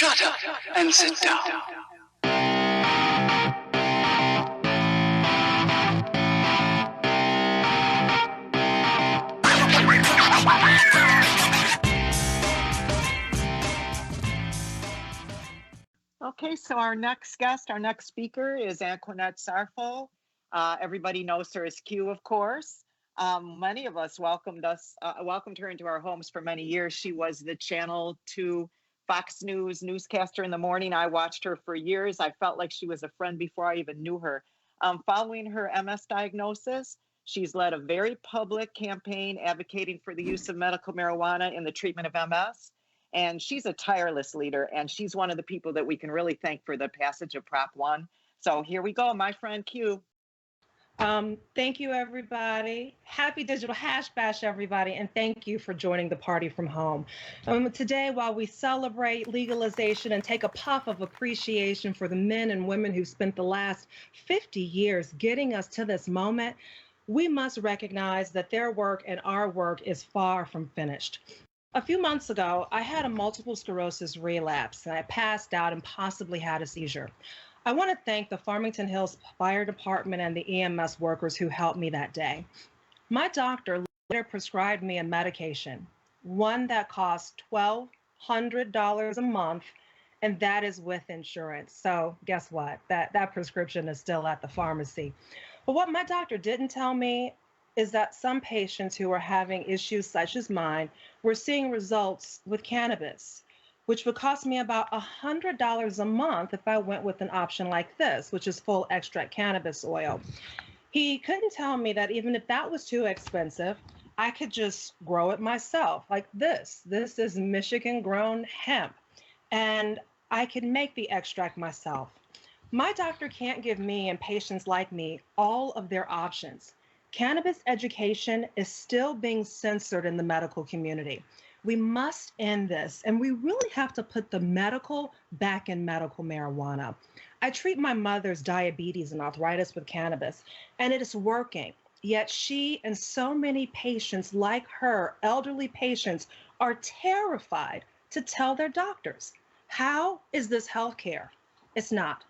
Shut up and sit down. Okay, so our next guest, our next speaker is Anqunette Sarfoh. Everybody knows her as Q, of course. Many of us welcomed her into our homes for many years. She was the Channel 2 Fox News newscaster in the morning. I watched her for years. I felt like she was a friend before I even knew her. Following her MS diagnosis, she's led a very public campaign advocating for the use of medical marijuana in the treatment of MS. And she's a tireless leader, and she's one of the people that we can really thank for the passage of Prop 1. So here we go, my friend Q. Thank you, everybody. Happy Digital Hash Bash, everybody, and thank you for joining the party from home. Today, while we celebrate legalization and take a puff of appreciation for the men and women who spent the last 50 years getting us to this moment, we must recognize that their work and our work is far from finished. A few months ago, I had a multiple sclerosis relapse, and I passed out and possibly had a seizure. I want to thank the Farmington Hills Fire Department and the EMS workers who helped me that day. My doctor later prescribed me a medication, one that costs $1,200 a month, and that is with insurance. So guess what? That prescription is still at the pharmacy. But what my doctor didn't tell me is that some patients who are having issues such as mine were seeing results with cannabis, which would cost me about $100 a month if I went with an option like this, which is full extract cannabis oil. He couldn't tell me that even if that was too expensive, I could just grow it myself like this. This is Michigan grown hemp, and I can make the extract myself. My doctor can't give me and patients like me all of their options. Cannabis education is still being censored in the medical community. We must end this, and we really have to put the medical back in medical marijuana. I treat my mother's diabetes and arthritis with cannabis, and it is working. Yet she and so many patients like her, elderly patients, are terrified to tell their doctors. How is this healthcare? It's not.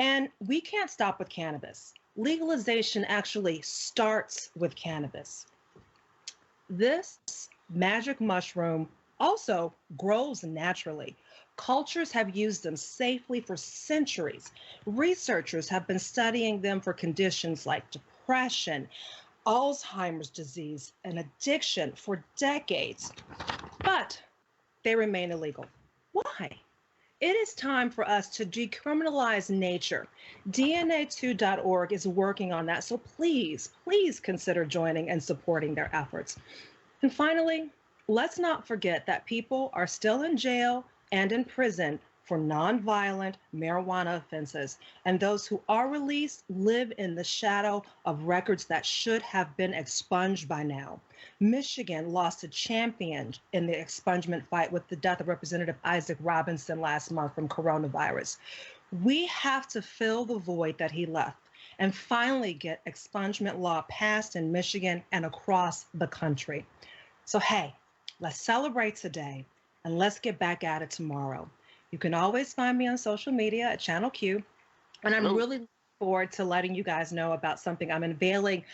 And we can't stop with cannabis. Legalization actually starts with cannabis. This magic mushroom also grows naturally. Cultures have used them safely for centuries. Researchers have been studying them for conditions like depression, Alzheimer's disease, and addiction for decades, but they remain illegal. Why? It is time for us to decriminalize nature. DNA2.org is working on that, so please consider joining and supporting their efforts. And finally, let's not forget that people are still in jail and in prison for nonviolent marijuana offenses, and those who are released live in the shadow of records that should have been expunged by now. Michigan lost a champion in the expungement fight with the death of Representative Isaac Robinson last month from coronavirus. We have to fill the void that he left and finally get expungement law passed in Michigan and across the country. So hey, let's celebrate today and let's get back at it tomorrow. You can always find me on social media at Channel Q, and I'm really looking forward to letting you guys know about something I'm unveiling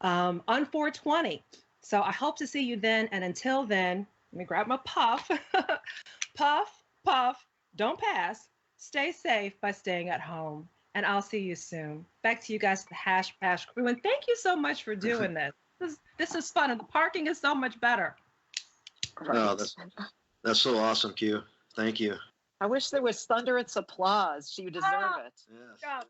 on 420. So I hope to see you then, and until then, let me grab my puff. Puff, puff, don't pass. Stay safe by staying at home, and I'll see you soon. Back to you guys, the Hash Bash crew, and thank you so much for doing this. This is fun, and the parking is so much better. Oh, that's so awesome, Q. Thank you. I wish there was thunderous applause. You deserve it. Yes.